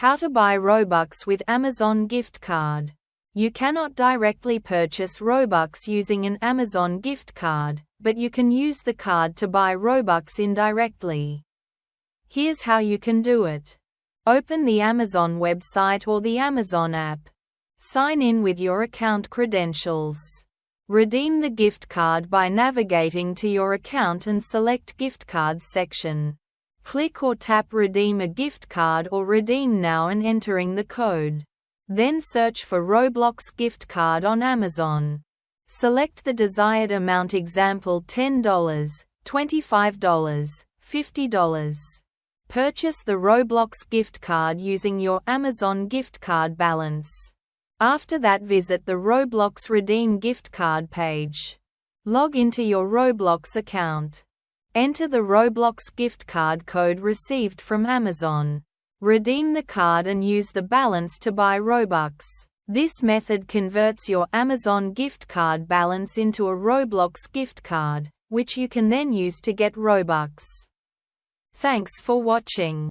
How to buy Robux with Amazon gift card. You cannot directly purchase Robux using an Amazon gift card, but you can use the card to buy Robux indirectly. Here's how you can do it. Open the Amazon website or the Amazon app. Sign in with your account credentials. Redeem the gift card by navigating to your account and select Gift Cards section. Click or tap Redeem a gift card or Redeem Now and entering the code. Then search for Roblox gift card on Amazon. Select the desired amount, example $10, $25, $50. Purchase the Roblox gift card using your Amazon gift card balance. After that, visit the Roblox Redeem gift card page. Log into your Roblox account. Enter the Roblox gift card code received from Amazon. Redeem the card and use the balance to buy Robux. This method converts your Amazon gift card balance into a Roblox gift card, which you can then use to get Robux. Thanks for watching.